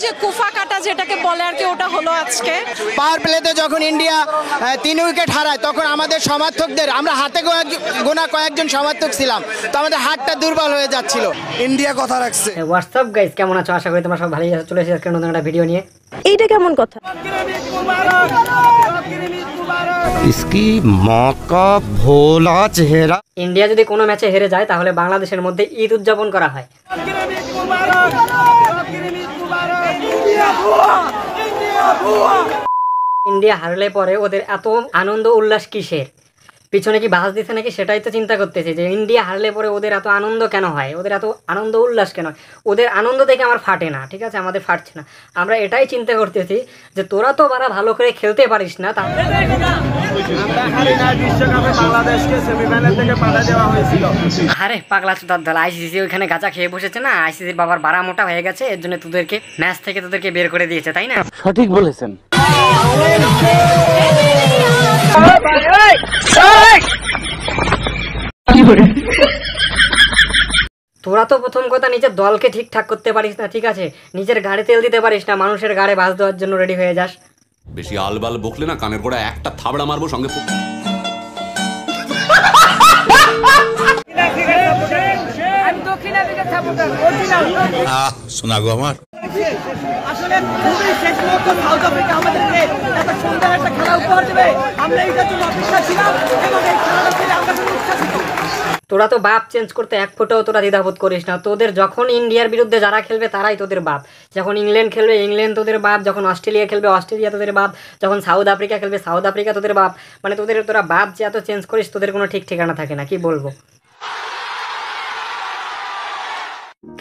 যে কুফা কাটা যেটাকে বলে আর কি, ওটা হলো আজকে। পাওয়ার প্লেতে যখন ইন্ডিয়া 3 উইকেট হারায় তখন আমাদের সমর্থকদের, আমরা হাতে গোনা কয়েকজন সমর্থক ছিলাম, তো আমাদের হাতটা দুর্বল হয়ে যাচ্ছিল। ইন্ডিয়া কথা রাখছে। হোয়াটসঅ্যাপ গাইস, কেমন আছো? আশা করি তোমরা সব ভালোই আছো। চলে এসেছি নতুন একটা ভিডিও নিয়ে। এইটা কেমন কথা? इसकी माँ का भोला चेहरा। ইন্ডিয়া যদি কোনো ম্যাচে হেরে যায় তাহলে বাংলাদেশের মধ্যে ঈদ উদযাপন করা হয়। ইন্ডিয়া হারলে পরে ওদের এত আনন্দ উল্লাস কিসের? পিছনে কি বাস দিচ্ছে নাকি সেটাই তো চিন্তা করতেছি, যে ইন্ডিয়া হারলে পরে ওদের এত আনন্দ কেন হয়, ওদের এত আনন্দ উল্লাস কেন? ওদের আনন্দ দেখে আমার ফাটে না, ঠিক আছে, আমাদের ফাটছে না। আমরা এটাই চিন্তা করতেছি যে তোরা তো বারা ভালো করে খেলতে পারিস না, আরে পাগলা চোদার দল, আইসিসি ওইখানে গাঁজা খেয়ে বসেছে না, আইসিসির বাবার বাড়া মোটা হয়ে গেছে, এর জন্য তোদেরকে ম্যাচ থেকে তোদেরকে বের করে দিয়েছে, তাই না? সঠিক বলেছেন। তোরা তো প্রথম কথা নিজের দলকে ঠিকঠাক করতে পারিস না, ঠিক আছে, নিজের গাড়ি তেল দিতে পারিস না, মানুষের গাড়ে বাস দেওয়ার জন্য রেডি হয়ে যাস। বেশি আলবাল বকলে না কানের গোড়া একটা থাবড়া মারবো সঙ্গে। শোনা গো আমার আসলে খুবই শেষ মুহূর্তে সাউথ আফ্রিকা আমাদেরকে এত সুন্দর একটা খেলা উপহার দেবে, আমরা এইটার জন্য অপেক্ষা ছিলাম এবং এই খেলাটা পেলে আমরা খুব উচ্ছ্বাসিত। তোরা তো বাপ চেঞ্জ করতে এক ফোঁটাও তোরা দ্বিধাবোধ করিস না। তোদের যখন ইন্ডিয়ার বিরুদ্ধে যারা খেলবে তারাই তোদের বাপ, যখন ইংল্যান্ড খেলবে ইংল্যান্ড তোদের বাপ, যখন অস্ট্রেলিয়া খেলবে অস্ট্রেলিয়া তোদের বাপ, যখন সাউথ আফ্রিকা খেলবে সাউথ আফ্রিকা তোদের বাপ। মানে তোরা বাপ যে এত চেঞ্জ করিস, তোদের কোনো ঠিক ঠিকানা থাকে না, কি বলবো।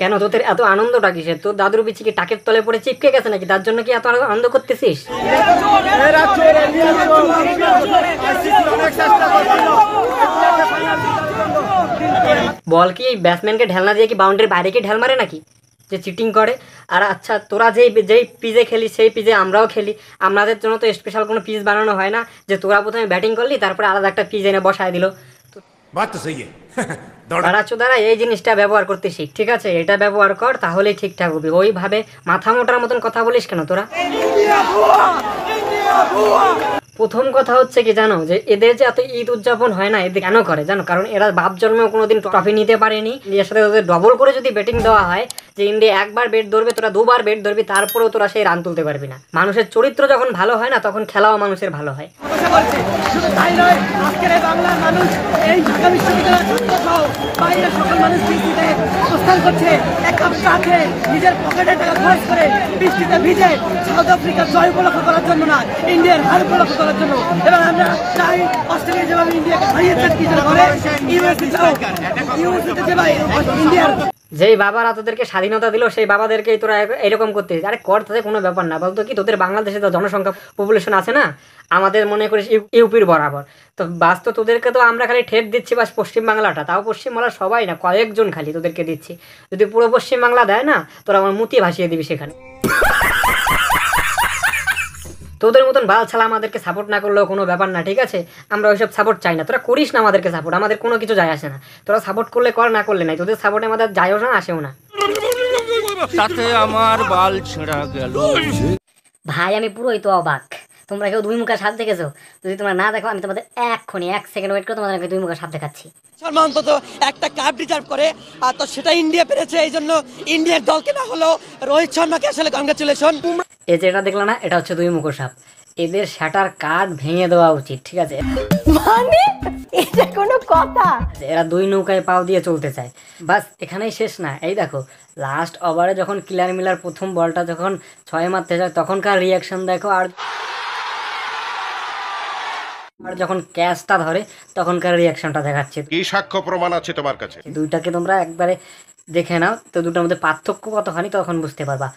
কেন তোদের এত আনন্দটা কিসের? তোর দাদুর বিচি কি টাকের তলে পড়ে চিপকে গেছে নাকি? তার জন্য কি এত আনন্দ করতেছিস? বল কি ব্যাটসম্যানকে ঢেলনা দিয়ে কি বাউন্ডারির বাইরে কি ঢেল মারে নাকি, যে চিটিং করে? আর আচ্ছা, তোরা যেই পিজে খেলি সেই পিজে আমরাও খেলি, আমাদের জন্য তো স্পেশাল কোনো পিচ বানানো হয় না যে তোরা প্রথমে ব্যাটিং করলি তারপরে আলাদা একটা পিচ এনে বসায় দিল। তারা এই জিনিসটা ব্যবহার করতে শিখ, ঠিক আছে, এটা ব্যবহার কর, তাহলেই ঠিকঠাক হবে। ওইভাবে মাথা মোটার মতন কথা বলিস কেন তোরা? প্রথম কথা হচ্ছে কি জানো, যে এদের যে এত ঈদ উদযাপন হয় না, এদের কেন করে জানো? কারণ এরা বাপ জন্মেও কোনোদিন ট্রফি নিতে পারেনি। ইন্ডিয়ার সাথে ওদের ডবল করে যদি ব্যাটিং দেওয়া হয়, যে ইন্ডিয়া একবার ব্যাট ধরবে তোরা দুবার ব্যাট ধরবি, তারপরেও তোরা সেই রান তুলতে পারবি না। মানুষের চরিত্র যখন ভালো হয় না, তখন খেলাও মানুষের ভালো হয়। শুধু তাই নয়, আজকের এই বাংলার মানুষ এই ঢাকা বিশ্ববিদ্যালয়ের ছাত্র সহ বাইরের সকল মানুষ বৃষ্টিতে প্রস্থান করছে, এক কাপ চা খেয়ে নিজের পকেটে টাকা খরচ করে বৃষ্টিতে ভিজে সাউথ আফ্রিকার জয় উপলক্ষ করার জন্য না, ইন্ডিয়ার হার উপলক্ষ করার জন্য। এবং আমরা চাই অস্ট্রেলিয়া যেভাবে ইন্ডিয়াকে হারিয়েছে কিছু করে, ইউএসএতে যেভাবে ইন্ডিয়ার যেই বাবারা তোদেরকে স্বাধীনতা দিল সেই বাবাদেরকেই তোরা এরকম করতে, আরে কর, তাদের কোনো ব্যাপার না। বলতো কি, তোদের বাংলাদেশে তো জনসংখ্যা পপুলেশন আছে না, আমাদের মনে করিস ইউপির বরাবর, তো বাস তো তোদেরকে তো আমরা খালি ঠেট দিচ্ছি বাস পশ্চিমবাংলাটা, তাও পশ্চিমবাংলা সবাই না, কয়েকজন খালি তোদেরকে দিচ্ছি। যদি পুরো পশ্চিমবাংলা দেয় না, তোরা আমার মুতি ভাসিয়ে দিবি সেখানে। তোদের মতন বাল ছাড়া আমাদেরকে সাপোর্ট না করলেও কোনো ব্যাপার না, ঠিক আছে, আমরা ওইসব সাপোর্ট চাই না। তোরা করিস না আমাদেরকে সাপোর্ট, আমাদের কোনো কিছু যায় আসে না। তোরা সাপোর্ট করলে কর, না করলে নাই, তোদের সাপোর্টে আমাদের যায়ও না আসেও না। তাতে আমার বাল ছেঁড়া গেল। ভাই আমি পুরোই তো অবাক, তোমরা কেউ দুই মুখা সাপ দেখেছো? যদি তোমরা না দেখো, আমি তোমাদের এক্ষুনি 1 সেকেন্ড ওয়েট করে তোমাদেরকে দুই মুখা সাপ দেখাচ্ছি। শর্মা অন্তত একটা কাপ ডিজার্ভ করে, আর তো সেটা ইন্ডিয়া পেরেছে। এই জন্য ইন্ডিয়ার দলকে না হলেও রোহিত শর্মাকে আসলে কংগ্রাচুলেশন। এই যে এটা দেখলো না, এটা হচ্ছে দুই মুখো সাপ। এদের শাটার কাঠ ভেঙে দেওয়া উচিত, ঠিক আছে? মানে এটা কোনো কথা? এরা দুই নৌকায় পাও দিয়ে চলতে চায়, বাস এখানেই শেষ না। এই দেখো লাস্ট ওভারে যখন কিলার মিলার প্রথম বলটা যখন 6 মারতে যায় তখনকার রিয়াকশন দেখো, আর যখন ক্যাচটা ধরে তখনকার রিয়াকশনটা দেখাচ্ছে। কি সাক্ষ্য প্রমাণ আছে তোমার কাছে? দুইটাকে তোমরা একবারে দেখে নাও, তো দুটোর মধ্যে পার্থক্য কতখানি তখন বুঝতে পারবা।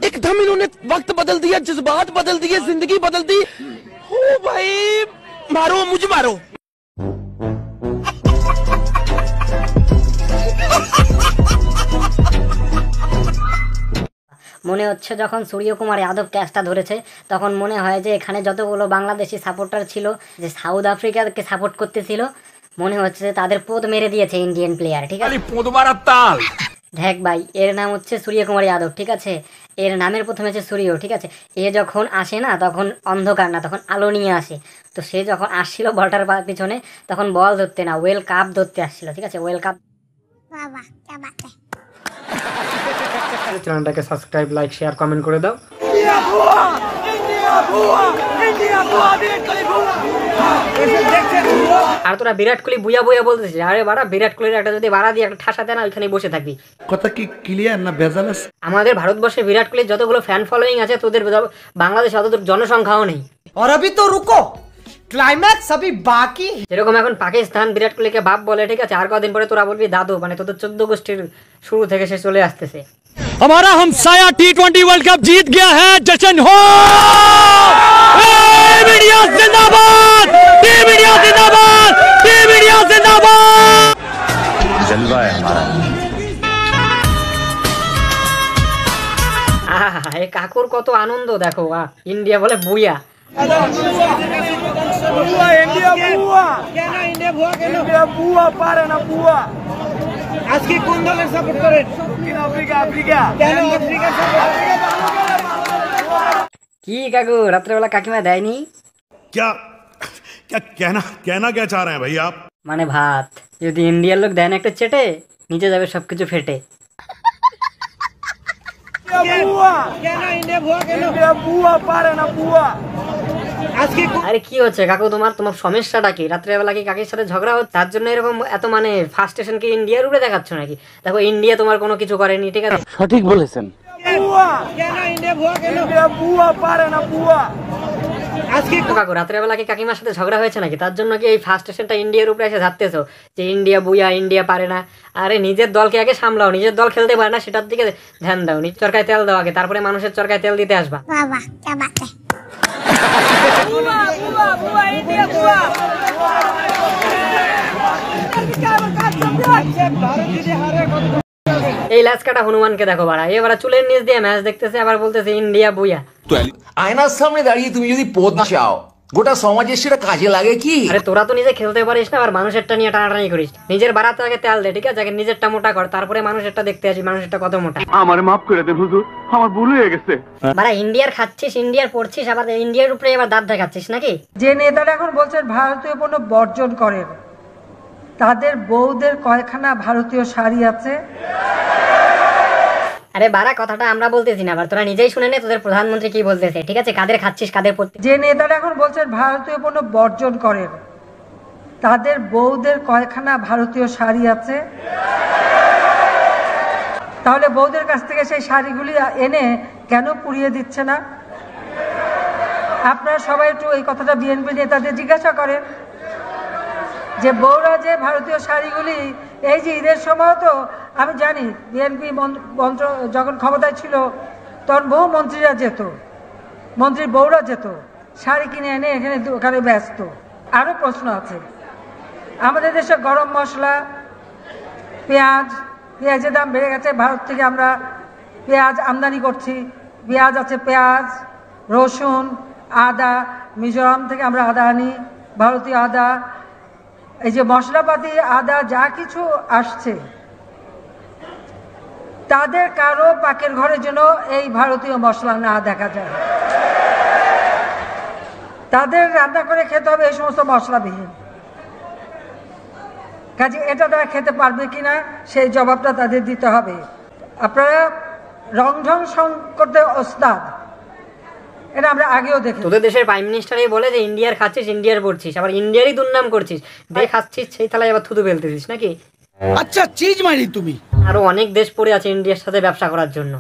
एकदम इन्होंने वक्त बदल दिया, जज्बात बदल दिए, जिंदगी बदल दी। ओ भाई मारो, मुझे मारो। মনে হচ্ছে যখন সূর্যকুমার যাদব ক্যাচটা ধরেছে তখন মনে হয় যে এখানে যতগুলো বাংলাদেশি সাপোর্টার ছিল যে সাউথ আফ্রিকাকে সাপোর্ট করতেছিল মনে হচ্ছে যে তাদের পোদ মেরে দিয়েছে ইন্ডিয়ান প্লেয়ার, ঠিক আছে। দেখ ভাই, এর নাম হচ্ছে সূর্যকুমার যাদব, ঠিক আছে। এর নামের প্রথমে হচ্ছে সূর্য, ঠিক আছে। এ যখন আসে না তখন অন্ধকার না, তখন আলো নিয়ে আসে। তো সে যখন আসছিল বলটার পিছনে তখন বল ধরতে না, ওয়েল কাপ ধরতে আসছিল, ঠিক আছে। Well cup. চ্যানেলটাকে সাবস্ক্রাইব, লাইক, শেয়ার, কমেন্ট করে দাও। আর তোরা বিরাট কোহলি বুয়া বুয়া বলতেছিস, আরে বাড়া বিরাট কোহলির একটা যদি বাড়া দিয়ে একটা ঠাসা দেয় না ওইখানে বসে থাকবি। কথা কি ক্লিয়ার না ভেজাল আছে? আমাদের ভারতবর্ষে বিরাট কোহলির যতগুলো ফ্যান ফলোয়িং আছে তোদের বাংলাদেশে অতদূর জনসংখ্যাও নেই। और अभी तो रुको, ক্লাইম্যাক্স अभी बाकी। যেরকম এখন পাকিস্তান বিরাট কোহলিকে বাপ বলে, ঠিক আছে। আর কদিন পরে তোরা বলবি দাদু, মানে তোদের 14 গোষ্ঠীর শুরু থেকে সে চলে আসতেছে। हमारा हमसाया T20 वर्ल्ड कप जीत गया है, जश्न हो। टीम इंडिया जिंदाबाद, टीम इंडिया जिंदाबाद, टीम इंडिया जिंदाबाद। जलवा है हमारा। আহা, এই কাকুর কত আনন্দ দেখো। ইন্ডিয়া বলে বুয়া। আজকে কোন দলের সাপোর্ট করেন? দক্ষিণ আফ্রিকা। কেন আফ্রিকা সাপোর্ট? কি কাকু রাত্রেবেলা কাকিমা দেয়নি? क्या क्या कहना क्या चाह रहे हैं भाई आप? মানে ভাত যদি ইন্ডিয়ার লোক দেয় না একটা চেটে, নিচে যাবে সবকিছু ফেটে। আরে কি হচ্ছে কাকু, তোমার সমস্যাটা কি? রাত্রেবেলা কি কাকির সাথে ঝগড়া হচ্ছে তার জন্য এরকম এত মানে ফার্স্টেশন কি ইন্ডিয়ার উপরে দেখাচ্ছ নাকি? দেখো ইন্ডিয়া তোমার কোনো কিছু করেনি, ঠিক আছে। সঠিক বলেছেন। কাকু রাত্রেবেলা কি কাকিমার সাথে ঝগড়া হয়েছে নাকি? তার জন্য কি এই ফার্স্টেশনটা ইন্ডিয়ার উপরে এসে ঝাড়তেছো যে ইন্ডিয়া বুয়া, ইন্ডিয়া পারে না? আরে নিজের দলকে আগে সামলাও, নিজের দল খেলতে পারে না সেটার দিকে ধ্যান দাও। নিজ চরকায় তেল দাও আগে, তারপরে মানুষের চরকায় তেল দিতে আসবা। এই লাচ কাটা হনুমানকে দেখো বাড়া, এবার চুলের নিচ দিয়ে ম্যাচ দেখতেছে আবার বলতেছে ইন্ডিয়া বুয়া। আয়নার সামনে দাঁড়িয়ে তুমি যদি পদ চাও গোটা সমাজের সেটা কাজে লাগে কি? আরে তোরা তো নিজে খেলতে পারিস না, আবার মানুষেরটা নিয়ে টানাটানি করিস। নিজের বাড়াতে আগে তেল দে, ঠিক আছে। আগে নিজেরটা মোটা কর, তারপরে মানুষেরটা দেখতে আসি মানুষেরটা কত মোটা। আমার মাফ করে দেন হুজুর, আমার ভুল হয়ে গেছে। বাড়া ইন্ডিয়ার খাচ্ছিস, ইন্ডিয়ার পড়ছিস, আবার ইন্ডিয়ার উপরে এবার দাঁত দেখাচ্ছিস নাকি? যে নেতারা এখন বলছেন ভারতীয় পণ্য বর্জন করেন, তাদের বউদের কয়খানা ভারতীয় শাড়ি আছে? আরে বাড়া কথাটা আমরা বলতেছি না, আবার তোরা নিজেই শুনে নে তোদের প্রধানমন্ত্রী কি বলতেছে, ঠিক আছে। কাদের খাচ্ছিস, কাদের পড়তে। যে নেতারা এখন বলছেন ভারতীয় পণ্য বর্জন করেন, তাদের বউদের কয়খানা ভারতীয় শাড়ি আছে? তাহলে বউদের কাছ থেকে সেই শাড়িগুলি এনে কেন পুড়িয়ে দিচ্ছে না? আপনারা সবাই একটু এই কথাটা বিএনপি নেতাদের জিজ্ঞাসা করেন যে বউরা যে ভারতীয় শাড়িগুলি, এই যে ঈদের সময় তো আমি জানি বিএনপি মন্ত্র যখন ক্ষমতায় ছিল তখন বহু মন্ত্রীরা যেত, মন্ত্রীর বউরা যেত শাড়ি কিনে এনে এখানে ওখানে ব্যস্ত। আরও প্রশ্ন আছে, আমাদের দেশে গরম মশলা, পেঁয়াজের দাম বেড়ে গেছে। ভারত থেকে আমরা পেঁয়াজ আমদানি করছি, পেঁয়াজ আছে, পেঁয়াজ, রসুন, আদা, মিজোরাম থেকে আমরা আদা আনি, ভারতীয় আদা। এই যে মশলাপাতি, আদা যা কিছু আসছে, তাদের কারো পাকের ঘরের জন্য এই ভারতীয় মশলা না দেখা যায়। তাদের রান্না করে খেতে হবে এই সমস্ত মশলাবিহীন। কাজে এটা তারা খেতে পারবে কিনা সেই জবাবটা তাদের দিতে হবে। আপনারা রংঢং করতে ওস্তাদ, এটা আমরা আগেও দেখি। তোদের দেশের প্রাইম মিনিস্টারই বলে যে ইন্ডিয়ার খাচ্ছিস, ইন্ডিয়ার পড়ছিস, আবার ইন্ডিয়ারই দুর্নাম করছিস। দেখ খাচ্ছিস সেই থালায় আবার থুতু ফেলতেছিস নাকি? আচ্ছা চিজ মারি তুমি। আরো অনেক দেশ পড়ে আছে ইন্ডিয়ার সাথে ব্যবসা করার জন্য।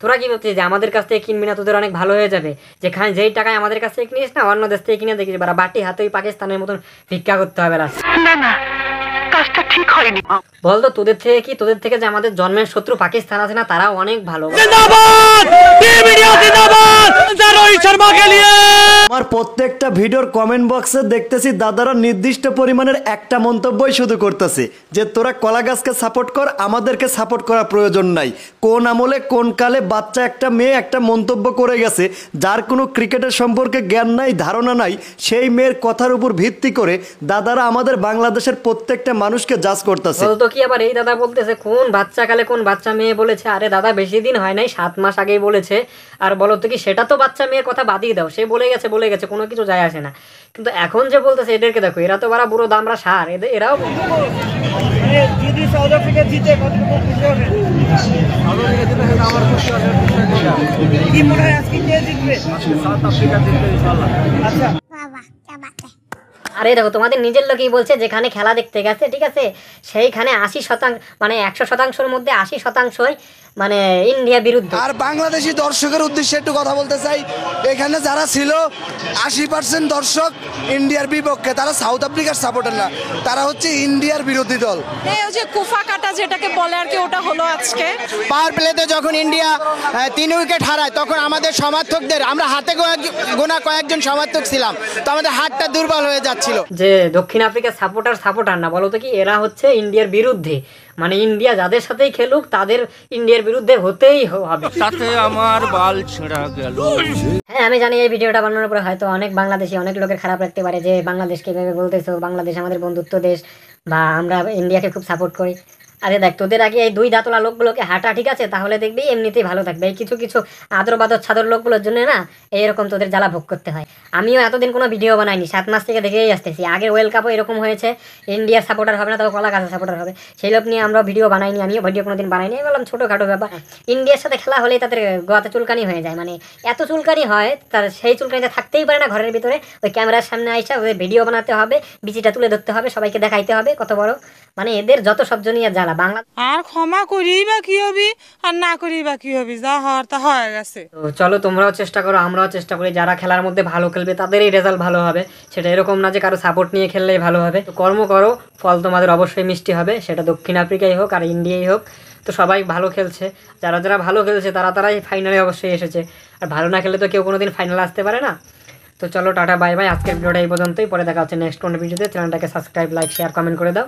তোরা কি ভাবছিস যে আমাদের কাছ থেকে কিনবি না তোদের অনেক ভালো হয়ে যাবে? যেখানে যেই টাকায় আমাদের কাছ থেকে কিনিস না, অন্য দেশ থেকে কিনে দেখিস বাটি হাতে ওই পাকিস্তানের মতন ভিক্ষা করতে হবে। না না, কাজটা ঠিক হয়নি। বলতো তোদের থেকে যে আমাদের জন্মের শত্রু পাকিস্তান আছে না, তারাও অনেক ভালো। जिंदाबाद टीम इंडिया जिंदाबाद रोहित शर्मा के लिए। আমার প্রত্যেকটা ভিডিওর কমেন্ট বক্সে দেখতেছি দাদারা নির্দিষ্ট পরিমাণের একটা মন্তব্যই শুধু করতেছে যে তোরা কলা গাছকে সাপোর্ট কর, আমাদেরকে সাপোর্ট করার প্রয়োজন নাই। কোন আমলে কোন কালে বাচ্চা একটা মেয়ে একটা মন্তব্য করে গেছে, যার কোনো ক্রিকেটের সম্পর্কে জ্ঞান নাই, ধারণা নাই, সেই মেয়ের কথার উপর ভিত্তি করে দাদারা আমাদের বাংলাদেশের প্রত্যেকটা মানুষকে জাজ করতেছে। বলতো কি আবার এই দাদা বলতেছে কোন বাচ্চা কালে কোন বাচ্চা মেয়ে বলেছে? আরে দাদা বেশি দিন হয় নাই, 7 মাস আগেই বলেছে। আর বলো তো কি, সেটা তো বাচ্চা মেয়ের কথা বাদিয়ে দাও, সে বলে গেছে কোনো কিছু যায় আসে না। কিন্তু এখন যে বলতেছে এদেরকে দেখো, এরা তো বারা বুড়ো দামরা সার, এরাও যদি সাউথ আফ্রিকা জিতে কতটুকু খুশি হবে? কি মনে হয় আজকে কে জিতবে? সাউথ আফ্রিকা জিতবে ইনশাআল্লাহ। আচ্ছা আরে দেখো তোমাদের নিজের লোকই বলছে যেখানে খেলা দেখতে গেছে, ঠিক আছে, সেইখানে 80% মানে 100%-র মধ্যে 80%ই মানে ইন্ডিয়া বিরুদ্ধে। আর বাংলাদেশি দর্শকের উদ্দেশ্যে একটু কথা বলতে চাই, এখানে যারা ছিল 80% দর্শক ইন্ডিয়ার বিপক্ষে, তারা সাউথ আফ্রিকার সাপোর্টার না, তারা হচ্ছে ইন্ডিয়ার বিরোধী দল। এই ওই যে কুফা কাটা যেটাকে বলে আর কি, ওটা হলো আজকে। পাওয়ার প্লেতে যখন ইন্ডিয়া 3 উইকেট হারায়, তখন আমাদের সমর্থকদের, আমরা হাতে গোনা কয়েকজন সমর্থক ছিলাম, তো আমাদের হাতটা দুর্বল হয়ে যাচ্ছিল। যে দক্ষিণ আফ্রিকার সাপোর্টার না, বলো তো কি, এরা হচ্ছে ইন্ডিয়ার বিরুদ্ধে। মানে ইন্ডিয়া যাদের সাথেই খেলুক তাদের ইন্ডিয়ার বিরুদ্ধে হতেই হবে। তাতে আমার বাল ছেঁড়া গেল। হ্যাঁ আমি জানি এই ভিডিওটা বানানোর পরে হয়তো অনেক বাংলাদেশি, অনেক লোকের খারাপ লাগতে পারে যে বাংলাদেশকে এভাবে বলতেছো, বাংলাদেশ আমাদের বন্ধুত্ব দেশ, বা আমরা ইন্ডিয়াকে খুব সাপোর্ট করি। আরে দেখ, তোদের আগে এই 2 দাঁতলা লোকগুলোকে হাঁটা, ঠিক আছে, তাহলে দেখবি এমনিতেই ভালো থাকবে। এই কিছু কিছু আদর বাদর ছাদর লোকগুলোর জন্য না এইরকম তোদের জ্বালা ভোগ করতে হয়। আমিও এতদিন কোনো ভিডিও বানাইনি, 7 মাস থেকে দেখেই আসতেছি। আগের ওয়ার্ল্ড কাপও এরকম হয়েছে, ইন্ডিয়ার সাপোর্টার হবে না, তবে কলা গাছের সাপোর্টার হবে, সেই লোক নিয়ে আমরা ভিডিও বানাইনি, আমিও ভিডিও কোনোদিন বানাইনি। আমি বললাম ছোটোখাটো ব্যাপার, ইন্ডিয়ার সাথে খেলা হলেই তাদের গোয়াতে চুলকানি হয়ে যায়, মানে এত চুলকানি হয়, তার সেই চুলকানিতে থাকতেই পারে না ঘরের ভিতরে। ওই ক্যামেরার সামনে আইসা ওদের ভিডিও বানাতে হবে, বিচিটা তুলে ধরতে হবে, সবাইকে দেখাইতে হবে কত বড়, মানে এদের যত সহ্য নিয়ে জ্বালা। বাংলা আর ক্ষমা করি বা কি হবি, আর না করি বা কি হবি, যা হওয়ার তা হয়ে গেছে। তো চলো তোমরাও চেষ্টা করো, আমরাও চেষ্টা করি, যারা খেলার মধ্যে ভালো খেলবে তাদেরই রেজাল্ট ভালো হবে। সেটা এরকম না যে কারো সাপোর্ট নিয়ে খেললেই ভালো হবে। তো কর্ম করো, ফল তোমাদের অবশ্যই মিষ্টি হবে, সেটা দক্ষিণ আফ্রিকাই হোক আর ইন্ডিয়াই হোক। তো সবাই ভালো খেলছে, যারা ভালো খেলছে তারাই ফাইনালে অবশ্যই এসেছে, আর ভালো না খেলে তো কেউ কোনোদিন ফাইনালে আসতে পারে না। তো চলো টাটা বাই বাই, আজকের ভিডিওটা এই পর্যন্তই, পরে দেখা হচ্ছে নেক্সট কোনো ভিডিওতে। চ্যানেলটাকে সাবস্ক্রাইব, লাইক, শেয়ার, কমেন্ট করে দাও।